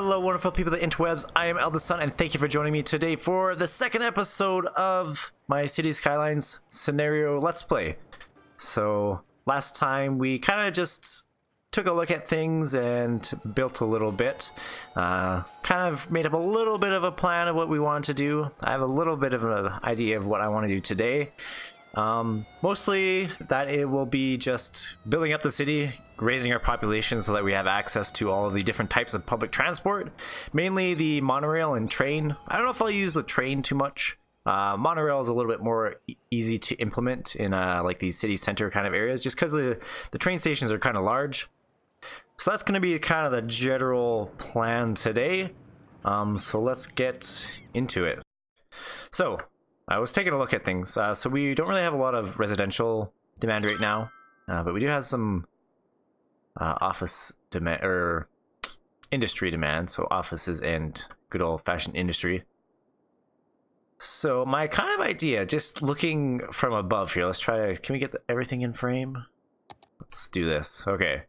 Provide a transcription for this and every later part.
Hello, wonderful people of the interwebs. I am EldestSon, and thank you for joining me today for the second episode of my City Skylines scenario Let's Play. So, last time we kind of just took a look at things and built a little bit. Kind of made up a little bit of a plan of what we wanted to do. I have a little bit of an idea of what I want to do today. Mostly that it will be just building up the city, raising our population so that we have access to all of the different types of public transport, mainly the monorail and train. I don't know if I'll use the train too much. Monorail is a little bit more easy to implement in like these city center kind of areas, just because the train stations are kind of large. So that's going to be kind of the general plan today. So let's get into it. So I was taking a look at things. So we don't really have a lot of residential demand right now, but we do have some office demand or industry demand. So offices and good old-fashioned industry. So my kind of idea, just looking from above here, let's try to, can we get everything in frame? Let's do this. Okay.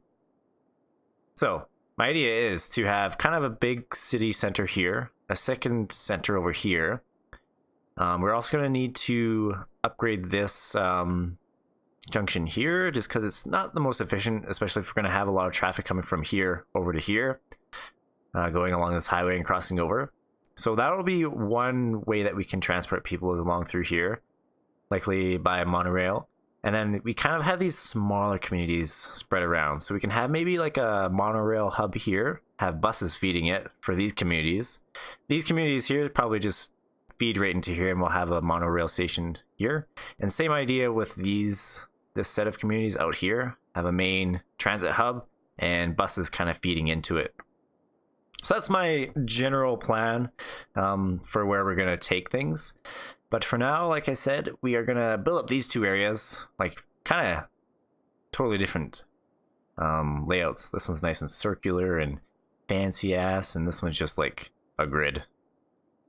So my idea is to have kind of a big city center here, a second center over here. We're also going to need to upgrade this junction here, just because it's not the most efficient, especially if we're going to have a lot of traffic coming from here over to here, going along this highway and crossing over. So that'll be one way that we can transport people along through here, likely by monorail. And then we kind of have these smaller communities spread around. So we can have maybe like a monorail hub here, have buses feeding it for these communities. These communities here probably just feed right into here, and we'll have a monorail station here. And same idea with this set of communities out here, have a main transit hub and buses kind of feeding into it. So that's my general plan for where we're going to take things. But for now, like I said, we are going to build up these two areas, like kind of totally different layouts. This one's nice and circular and fancy ass, and this one's just like a grid.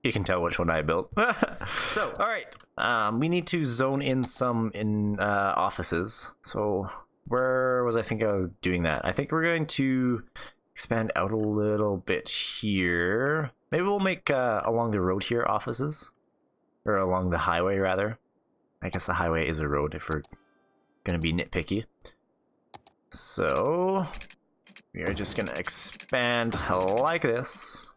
You can tell which one I built. So, all right, we need to zone in some in offices. So where was I think I was doing that? I think we're going to expand out a little bit here. Maybe we'll make along the road here offices, or along the highway rather. I guess the highway is a road if we're gonna be nitpicky. So we are just gonna expand like this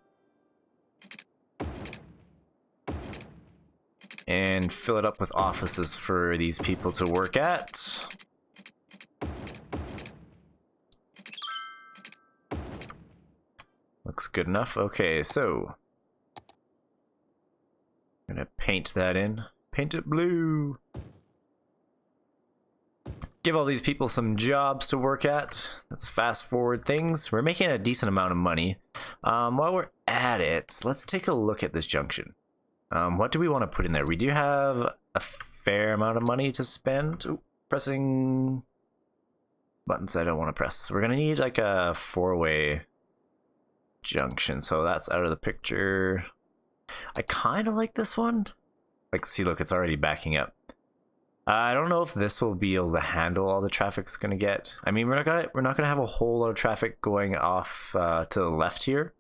and fill it up with offices for these people to work at. Looks good enough. Okay, so I'm gonna paint that in. Paint it blue. Give all these people some jobs to work at. Let's fast forward things. We're making a decent amount of money. While we're at it, let's take a look at this junction. What do we want to put in there? We do have a fair amount of money to spend. Ooh, pressing buttons I don't want to press. We're gonna need like a four-way junction, so that's out of the picture. I kind of like this one. Like, see, look, it's already backing up. I don't know if this will be able to handle all the traffic's gonna get. I mean, we're not gonna have a whole lot of traffic going off to the left here.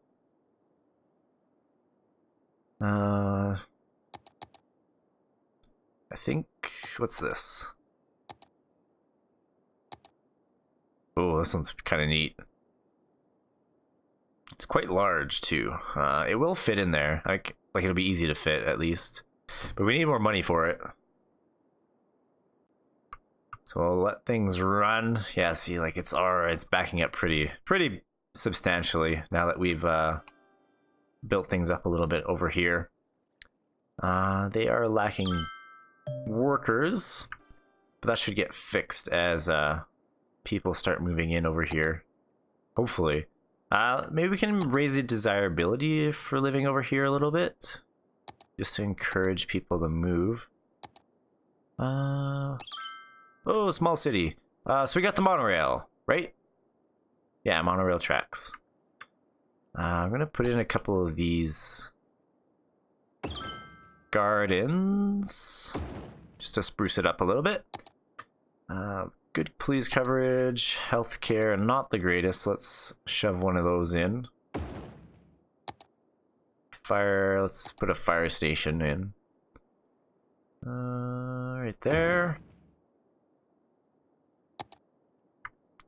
I think, what's this? Oh, this one's kind of neat. It's quite large too. It will fit in there. Like it'll be easy to fit at least. But we need more money for it. So I'll let things run. Yeah, see, like it's backing up pretty substantially now that we've built things up a little bit over here. They are lacking workers, but that should get fixed as people start moving in over here. Hopefully. Maybe we can raise the desirability for living over here a little bit, just to encourage people to move. Oh, small city. So we got the monorail, right? Yeah, monorail tracks. I'm gonna put in a couple of these gardens just to spruce it up a little bit. Good police coverage, healthcare, not the greatest. Let's shove one of those in. fire. Let's put a fire station in. Right there.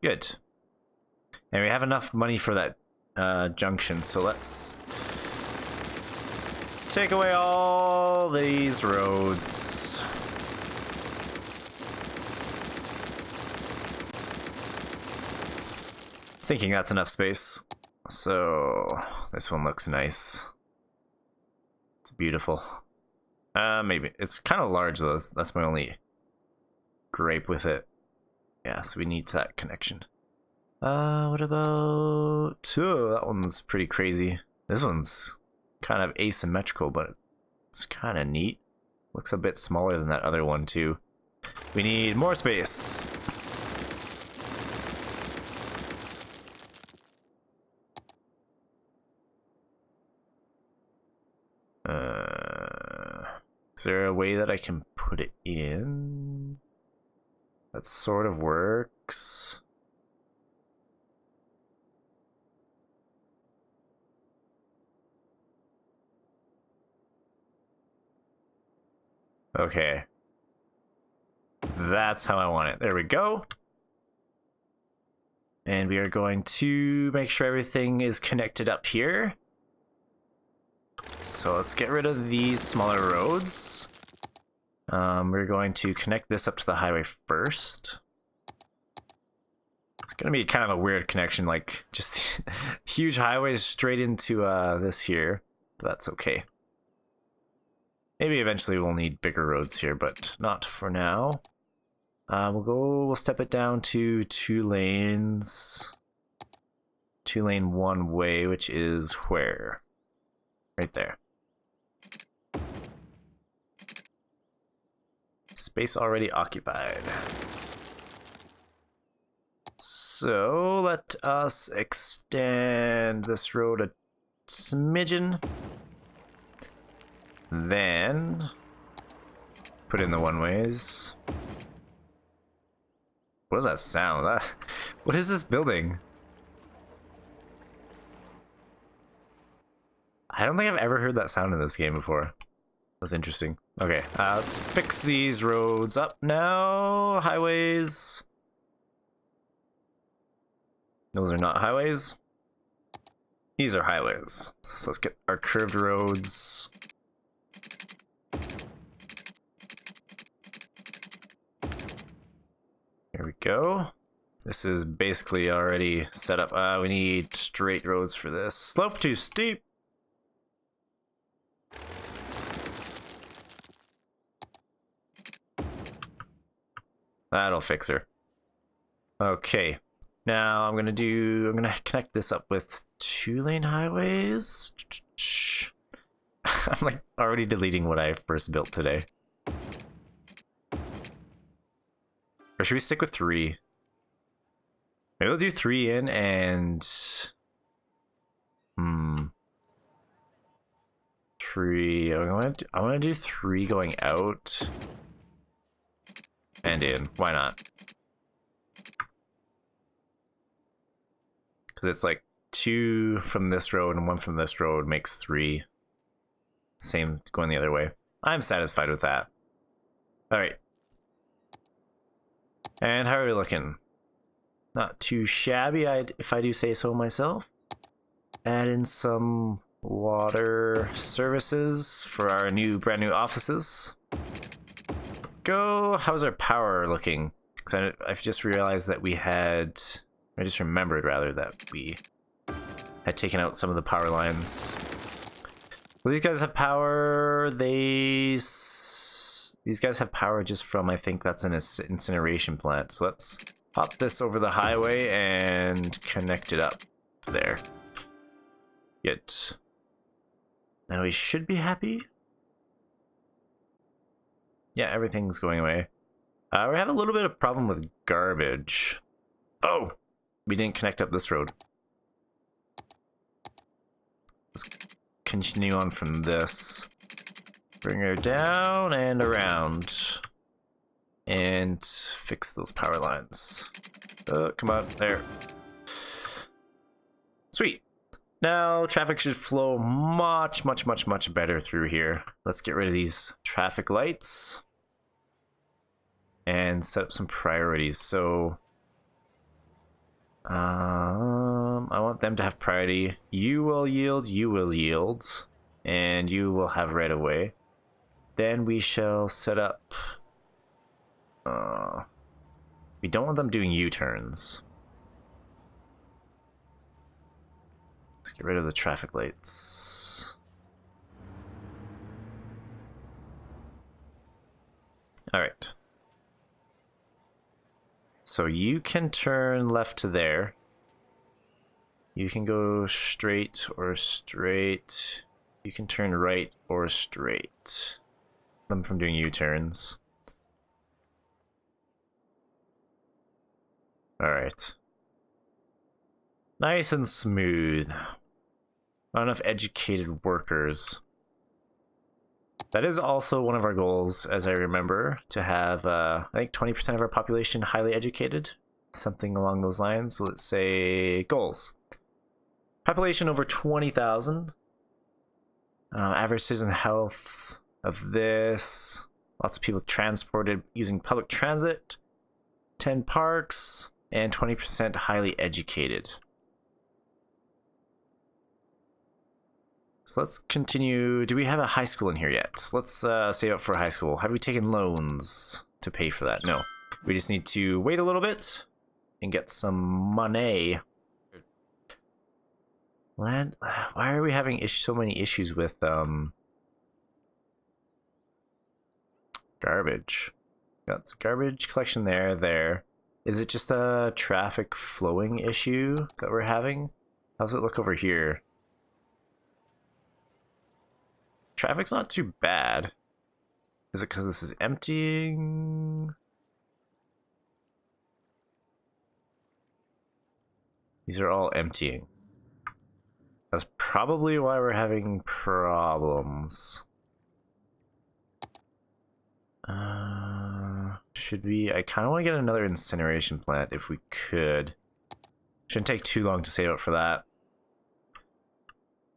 Good. And we have enough money for that junction, so let's take away all these roads. Thinking that's enough space. So this one looks nice. It's beautiful. Maybe it's kind of large though. That's my only gripe with it. Yeah, so we need that connection. What about... Oh, that one's pretty crazy. This one's kind of asymmetrical, but it's kind of neat. Looks a bit smaller than that other one too. We need more space. Is there a way that I can put it in? That sort of works. Okay. That's how I want it. There we go. And we are going to make sure everything is connected up here. So let's get rid of these smaller roads. We're going to connect this up to the highway first. It's going to be kind of a weird connection, like just huge highways straight into this here. But that's okay. Maybe eventually we'll need bigger roads here, but not for now. We'll step it down to 2 lanes. 2 lane one way, which is where? Right there. Space already occupied. So let us extend this road a smidgen. Then put in the one-ways. What does that sound? What is this building? I don't think I've ever heard that sound in this game before. That's interesting. Okay, let's fix these roads up now. Highways. Those are not highways. These are highways. So let's get our curved roads. Here we go. This is basically already set up. We need straight roads for this. Slope too steep. That'll fix her. Okay. Now I'm gonna connect this up with 2 lane highways. I'm like already deleting what I first built today. Or should we stick with 3? Maybe we'll do 3 in and 3. I want to do 3 going out and in. Why not? Because it's like 2 from this road and 1 from this road makes 3. Same going the other way. I'm satisfied with that. All right. And how are we looking? Not too shabby, if I do say so myself. Add in some water services for our brand new offices. Go. How's our power looking? Because I've just realized that I just remembered rather that we had taken out some of the power lines. Well, these guys have power. These guys have power just from, I think that's an incineration plant. So let's hop this over the highway and connect it up there. Good. Now we should be happy. Yeah, everything's going away. We have a little bit of problem with garbage. Oh, we didn't connect up this road. Let's continue on from this. Bring her down and around. And fix those power lines. Oh, come on, there. Sweet. Now traffic should flow much better through here. Let's get rid of these traffic lights and set up some priorities. So I want them to have priority. You will yield, and you will have right of way. Then we shall set up we don't want them doing U-turns. Let's get rid of the traffic lights. Alright. So you can turn left to there. You can go straight or straight. You can turn right or straight. Them from doing U-turns. Alright. Nice and smooth. Not enough educated workers. That is also one of our goals, as I remember, to have, I think 20% of our population highly educated. Something along those lines. So let's say goals. Population over 20,000. Average citizen health of this. Lots of people transported using public transit. 10 parks. And 20% highly educated. So let's continue. Do we have a high school in here yet? Let's save up for a high school. Have we taken loans to pay for that? No. We just need to wait a little bit and get some money. Land. Why are we having so many issues with garbage? Got garbage collection there. Is it just a traffic flowing issue that we're having? How's it look over here? Traffic's not too bad. Is it because this is emptying? These are all emptying. That's probably why we're having problems. Should we? I kind of want to get another incineration plant if we could. Shouldn't take too long to save up for that.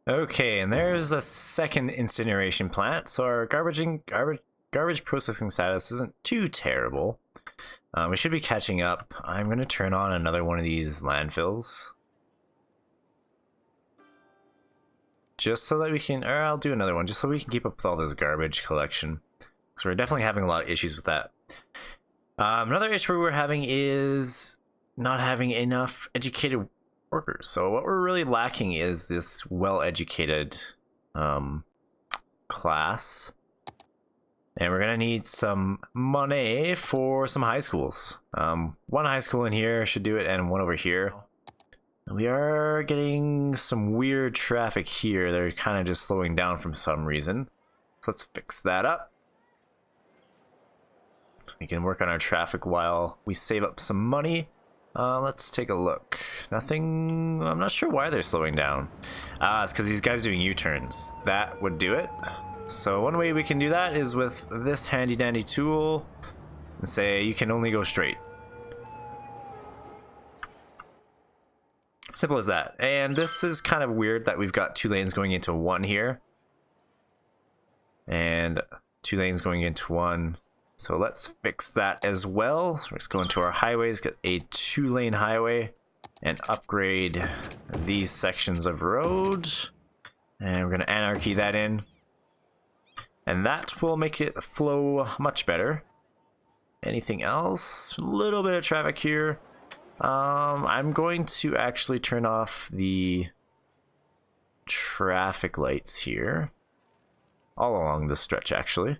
Okay, and there's a second incineration plant. So our garbage processing status isn't too terrible. We should be catching up. I'm going to turn on another one of these landfills. Just so that we can, or I'll do another one, just so we can keep up with all this garbage collection. So we're definitely having a lot of issues with that. Another issue we're having is not having enough educated workers. So what we're really lacking is this well-educated class. And we're going to need some money for some high schools. One high school in here should do it, and one over here. We are getting some weird traffic here. They're kind of just slowing down for some reason. So let's fix that up. We can work on our traffic while we save up some money. Let's take a look. Nothing. I'm not sure why they're slowing down. It's because these guys doing U-turns. That would do it. So one way we can do that is with this handy dandy tool and say you can only go straight. Simple as that. And this is kind of weird that we've got 2 lanes going into 1 here. And 2 lanes going into 1. So let's fix that as well. So let's go into our highways, get a 2-lane highway, and upgrade these sections of road. And we're going to anarchy that in. And that will make it flow much better. Anything else? A little bit of traffic here. I'm going to actually turn off the traffic lights here. All along this stretch, actually.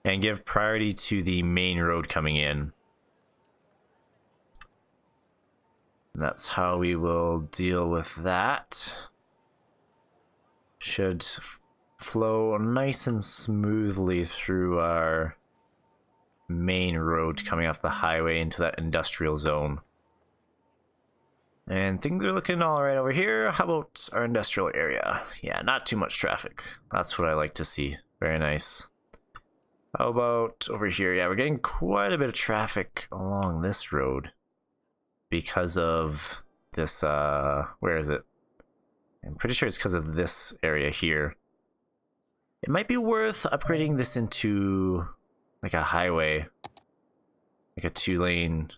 And give priority to the main road coming in. And that's how we will deal with that. Should flow nice and smoothly through our main road coming off the highway into that industrial zone. And things are looking all right over here. How about our industrial area? Yeah, not too much traffic. That's what I like to see. Very nice. How about over here? Yeah, we're getting quite a bit of traffic along this road because of this, where is it? I'm pretty sure it's because of this area here. It might be worth upgrading this into like a highway. Like a 2-lane.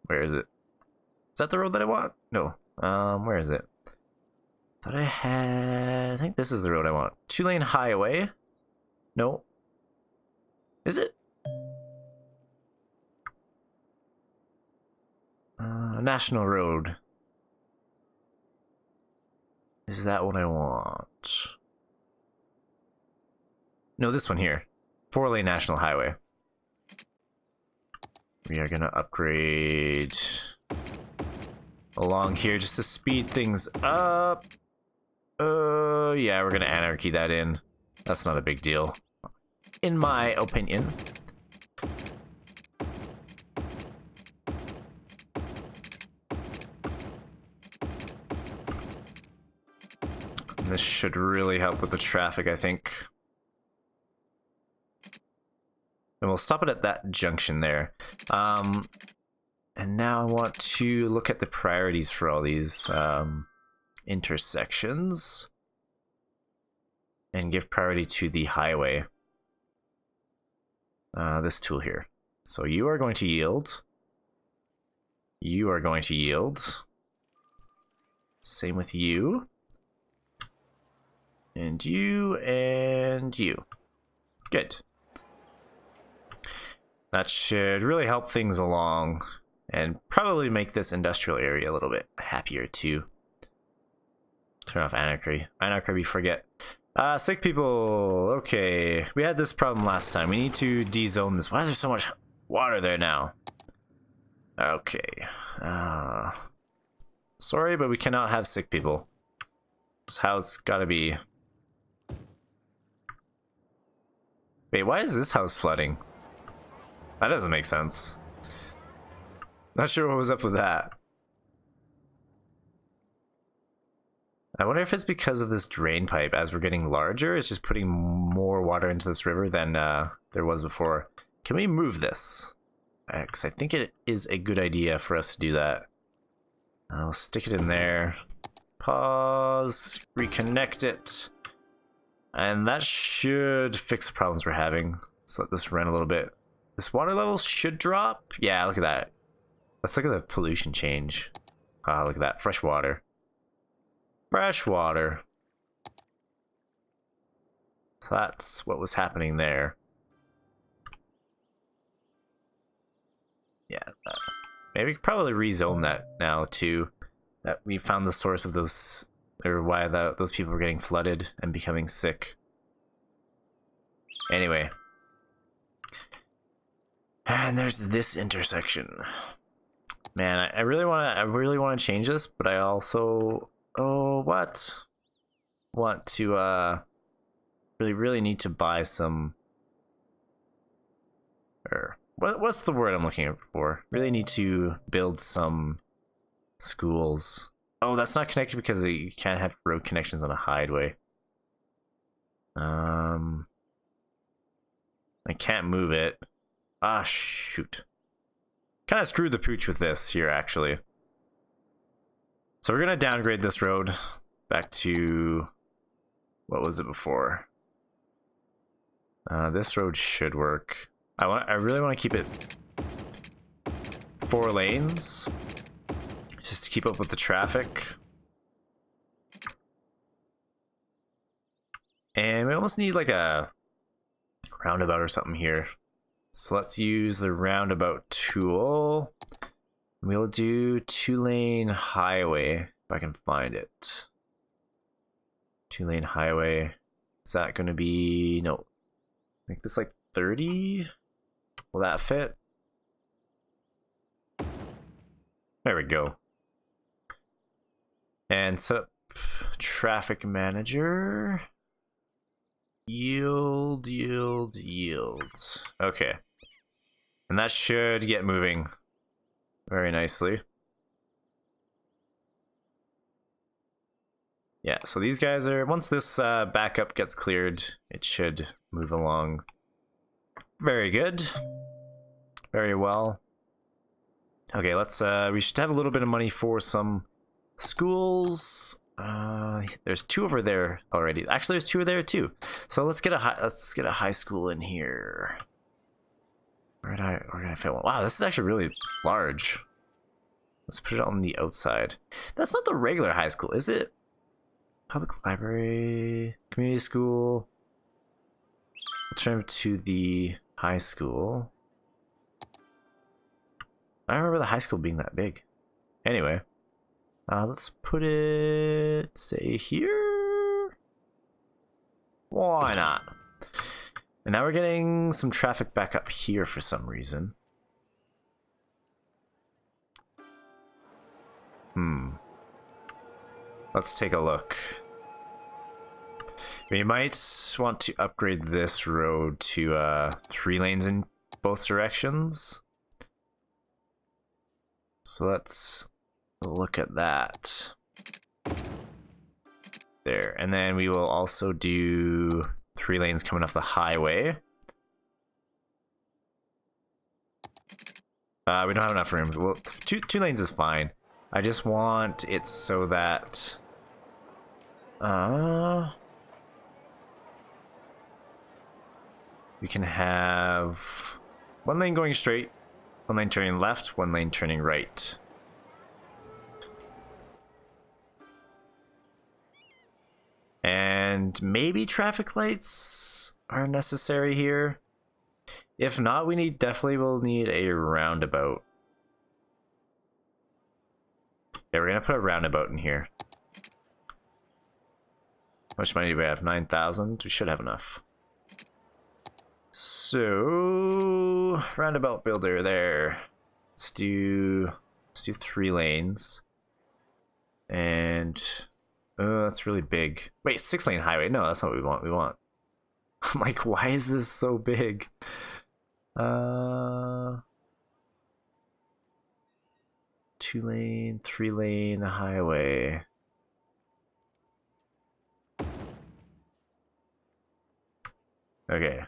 Where is it? Is that the road that I want? No. Where is it? Thought I had... I think this is the road I want. 2-lane highway. No. Is it? National road. Is that what I want? No, this one here. 4-lane national highway. We are gonna upgrade along here just to speed things up. Yeah, we're gonna anarchy that in. That's not a big deal, in my opinion. And this should really help with the traffic, I think. And we'll stop it at that junction there. And now I want to look at the priorities for all these intersections and give priority to the highway. This tool here. So you are going to yield. You are going to yield. Same with you. And you and you. Good. That should really help things along and probably make this industrial area a little bit happier too. Turn off anarchy. Anarchy we forget. Sick people. Okay, we had this problem last time. We need to de-zone this. Why is there so much water there now? Okay. Sorry, but we cannot have sick people. This house gotta be... Wait, why is this house flooding? That doesn't make sense. Not sure what was up with that. I wonder if it's because of this drain pipe. As we're getting larger, it's just putting more water into this river than there was before. Can we move this? Because I think it is a good idea for us to do that. I'll stick it in there. Pause. Reconnect it. And that should fix the problems we're having. Let's let this run a little bit. This water level should drop. Yeah, look at that. Let's look at the pollution change. Ah, look at that. Fresh water. Fresh water. So that's what was happening there. Yeah. Maybe we could probably rezone that now too. That we found the source of those, or why those people were getting flooded and becoming sick. Anyway. And there's this intersection. Man, I really want to change this, but I also want to really need to buy some, or what's the word I'm looking for? Really need to build some schools. Oh, that's not connected because you can't have road connections on a highway. I can't move it. Ah, shoot. Kind of screwed the pooch with this here, actually. So we're going to downgrade this road back to... What was it before? This road should work. I really want to keep it 4 lanes. Just to keep up with the traffic. And we almost need like a roundabout or something here. So let's use the roundabout tool. We'll do 2-lane highway, if I can find it. 2-lane highway. Is that going to be... No. Make this like 30? Will that fit? There we go. And set up traffic manager. Yield. Okay. And that should get moving very nicely. Yeah, so these guys are, once this backup gets cleared, it should move along very good. Very well. Okay, let's, we should have a little bit of money for some schools. There's two over there already. Actually, there's two there too. So let's get a high school in here. Where did I fit one? Wow, this is actually really large. Let's put it on the outside. That's not the regular high school, is it? Public library, community school. Let's turn it to the high school. I don't remember the high school being that big. Anyway, let's put it, say, here. Why not? And now we're getting some traffic back up here for some reason. Let's take a look. We might want to upgrade this road to 3 lanes in both directions. So let's look at that. There. And then we will also do 3 lanes coming off the highway. We don't have enough room. Well, two lanes is fine. I just want it so that we can have 1 lane going straight, 1 lane turning left, 1 lane turning right. And maybe traffic lights are necessary here. If not, we definitely will need a roundabout. Yeah, we're gonna put a roundabout in here. How much money do we have? 9,000? We should have enough. So, roundabout builder there. Let's do 3 lanes. And oh, that's really big. Wait, 6 lane highway. No, that's not what we want. I'm like, why is this so big? 2 lane, 3 lane highway. Okay.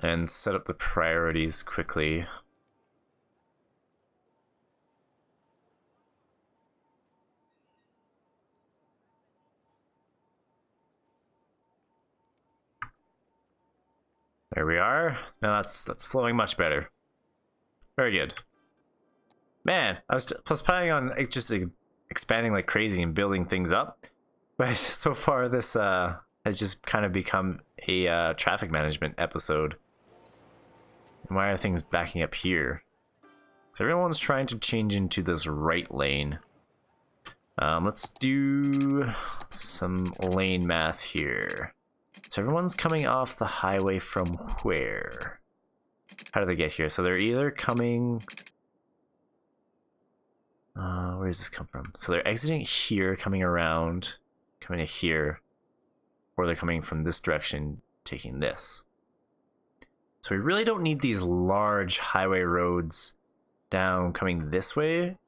And set up the priorities quickly. There we are. Now that's flowing much better. Very good. Man, I was planning on just expanding like crazy and building things up, but so far this has just kind of become a traffic management episode. And why are things backing up here? So everyone's trying to change into this right lane. Let's do some lane math here. So everyone's coming off the highway from where? How do they get here? So they're either coming... where does this come from? So they're exiting here, coming around, coming to here. Or they're coming from this direction, taking this. So we really don't need these large highway roads down coming this way.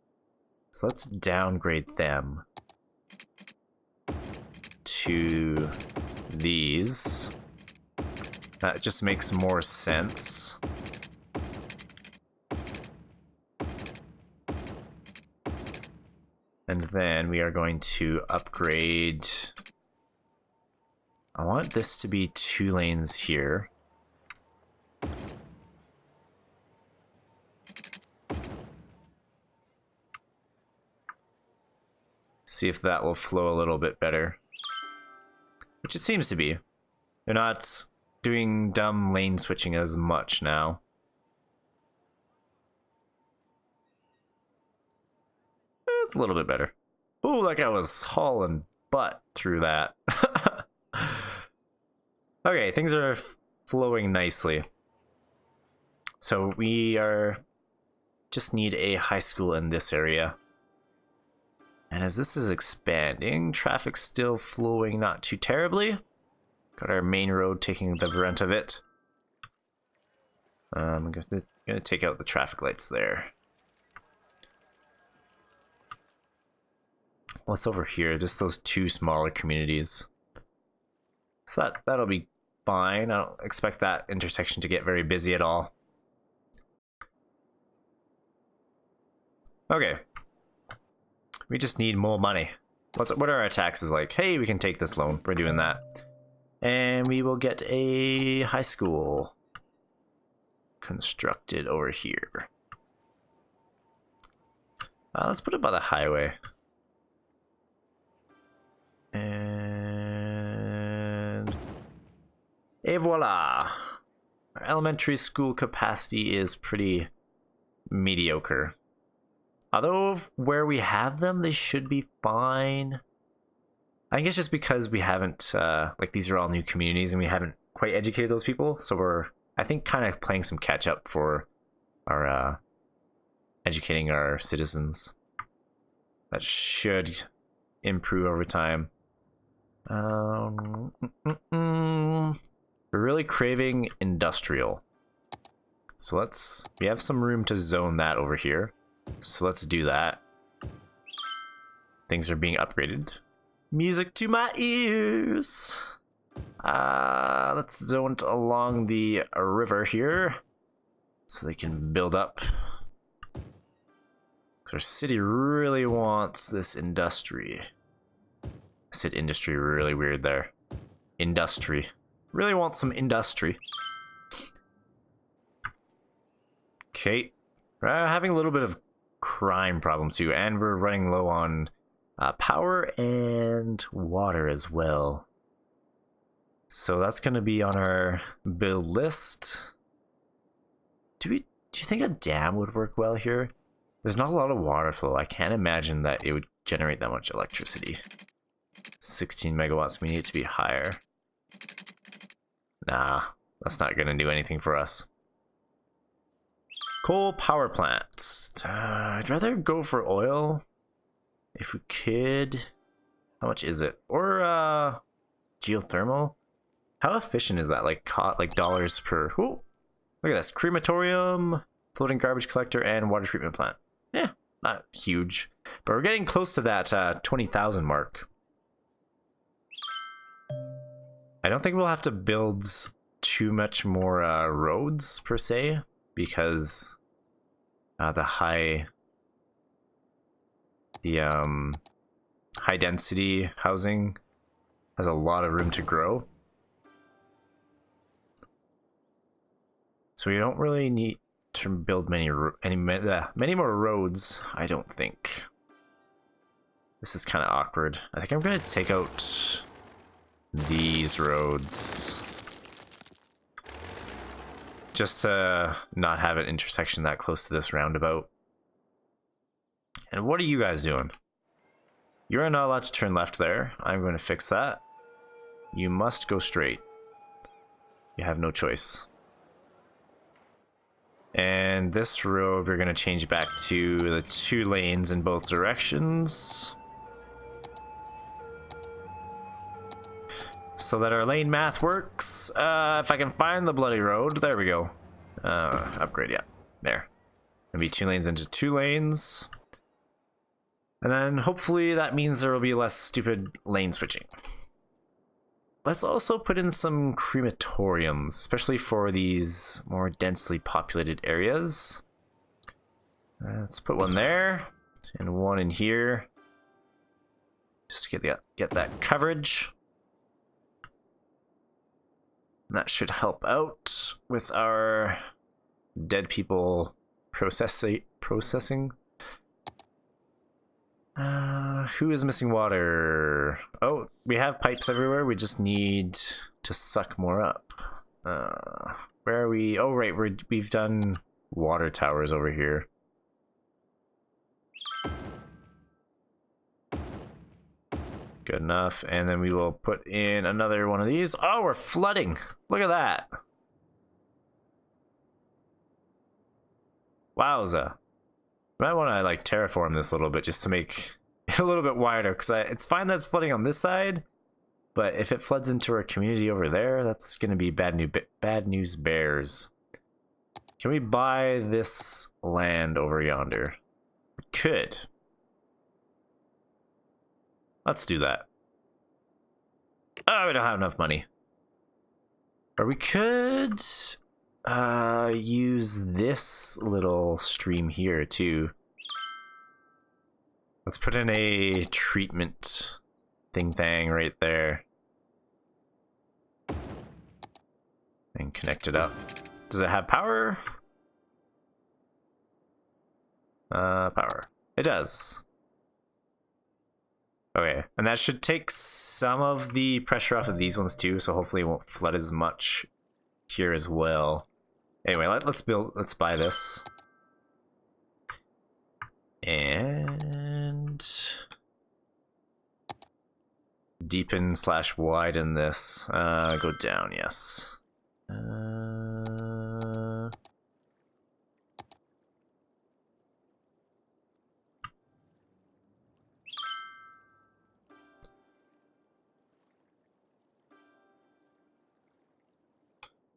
So let's downgrade them to these. That just makes more sense. And then we are going to upgrade. I want this to be 2 lanes here. See if that will flow a little bit better. Which it seems to be. They're not doing dumb lane switching as much now. It's a little bit better. Ooh, that guy was hauling butt through that. Okay, things are flowing nicely. So we just need a high school in this area. And as this is expanding, traffic's still flowing not too terribly. Got our main road taking the brunt of it. I'm gonna take out the traffic lights there. What's over here? Just those 2 smaller communities. So that'll be fine. I don't expect that intersection to get very busy at all. Okay. We just need more money. What are our taxes like? Hey, we can take this loan. We're doing that. And we will get a high school constructed over here. Let's put it by the highway. And voila! Our elementary school capacity is pretty mediocre. Although where we have them, they should be fine. I think it's just because we haven't, like these are all new communities and we haven't quite educated those people. So we're, I think, kind of playing some catch up for our educating our citizens. That should improve over time. We're really craving industrial. So we have some room to zone that over here. So let's do that. Things are being upgraded. Music to my ears. Let's zone it along the river here so they can build up. Because our city really wants this industry. I said industry really weird there. Industry. Really want some industry. Okay. We're having a little bit of crime problem too, and we're running low on power and water as well. So that's going to be on our build list. Do you think a dam would work well here? There's not a lot of water flow. I can't imagine that it would generate that much electricity. 16 megawatts, we need it to be higher. Nah, that's not going to do anything for us. Coal power plants. I'd rather go for oil if we could. How much is it? Or geothermal? How efficient is that? Like dollars per. Ooh, look at this. Crematorium, floating garbage collector, and water treatment plant. Yeah, not huge, but we're getting close to that 20,000 mark. I don't think we'll have to build too much more roads per se, because the high density housing has a lot of room to grow. So we don't really need to build many more roads, I don't think. This is kind of awkward. I think I'm going to take out these roads just to not have an intersection that close to this roundabout. And what are you guys doing? You're not allowed to turn left there. I'm going to fix that. You must go straight. You have no choice. And this road, we're going to change back to the 2 lanes in both directions, so that our lane math works. If I can find the bloody road, there we go. Upgrade, yeah, there. Gonna be 2 lanes into 2 lanes, and then hopefully that means there will be less stupid lane switching. Let's also put in some crematoriums, especially for these more densely populated areas. Let's put one there and one in here, just to get that coverage. And that should help out with our dead people processing. Who is missing water? Oh, we have pipes everywhere. We just need to suck more up. Where are we? Oh, right. We've done water towers over here. Good enough. And then we will put in another one of these. Oh, we're flooding. Look at that. Wowza. I might want to like terraform this a little bit just to make it a little bit wider, because it's fine that it's flooding on this side, but if it floods into our community over there, that's going to be bad news bears. Can we buy this land over yonder? We could. Let's do that. Oh, we don't have enough money. Or we could use this little stream here too. Let's put in a treatment thing right there. And connect it up. Does it have power? Power. It does. Okay, and that should take some of the pressure off of these ones too, so hopefully it won't flood as much here as well. Anyway, let's buy this. And deepen / widen this. Go down, yes.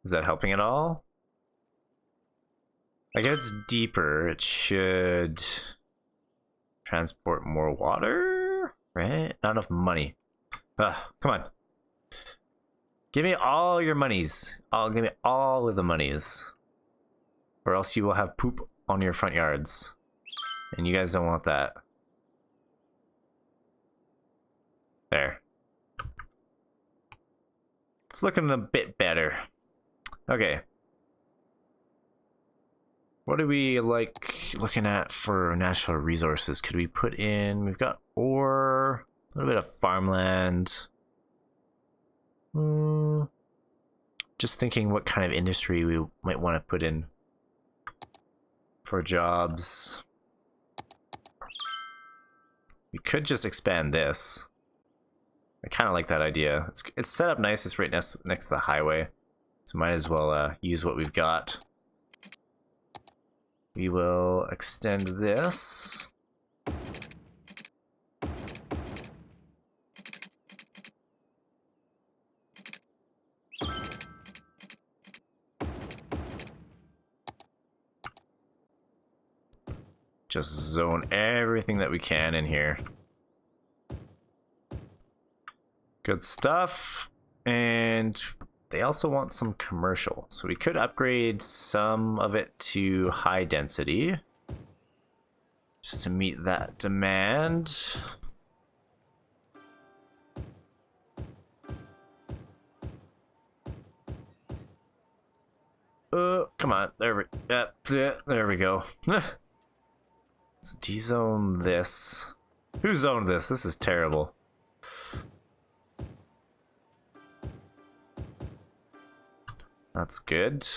Is that helping at all? I guess it's deeper. It should transport more water, right? Not enough money. Come on. Give me all your monies. Give me all of the monies. Or else you will have poop on your front yards. And you guys don't want that. There. It's looking a bit better. Okay. What do we like looking at for natural resources? Could we put in, we've got ore, a little bit of farmland. Just thinking what kind of industry we might want to put in for jobs. We could just expand this. I kind of like that idea. It's set up nice. It's right next to the highway. So might as well use what we've got. We will extend this. Just zone everything that we can in here. Good stuff. And they also want some commercial, so we could upgrade some of it to high density just to meet that demand. Come on, there we go. Let's dezone this. Who zoned this? This is terrible. That's good.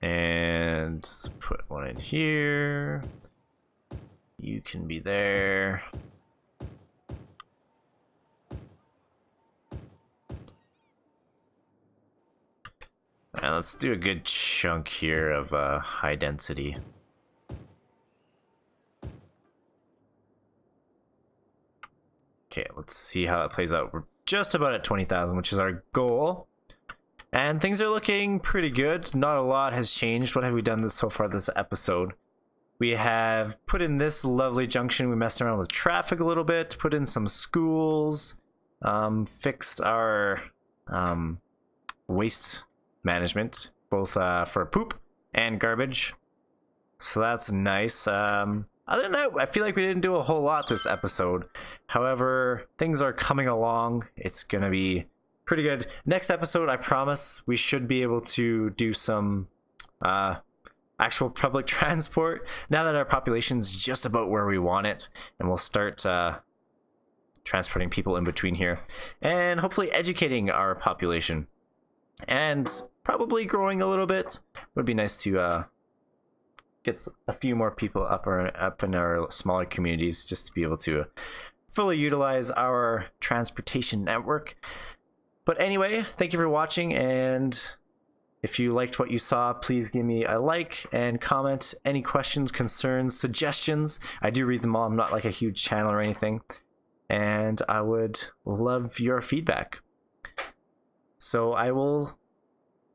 And let's put one in here. You can be there. And let's do a good chunk here of high density. Okay, let's see how that plays out. We're just about at 20,000, which is our goal. And things are looking pretty good. Not a lot has changed. What have we done so far this episode? We have put in this lovely junction. We messed around with traffic a little bit, put in some schools, fixed our waste management, both for poop and garbage. So that's nice. Other than that, I feel like we didn't do a whole lot this episode. However, things are coming along. It's going to be pretty good. Next episode, I promise, we should be able to do some actual public transport now that our population's just about where we want it, and we'll start transporting people in between here and hopefully educating our population and probably growing a little bit. Would be nice to get a few more people up in our smaller communities just to be able to fully utilize our transportation network. But anyway, thank you for watching, and if you liked what you saw, please give me a like and comment any questions, concerns, suggestions. I do read them all. I'm not like a huge channel or anything, and I would love your feedback. So I will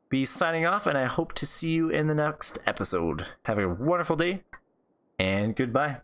be signing off, and I hope to see you in the next episode. Have a wonderful day, and goodbye.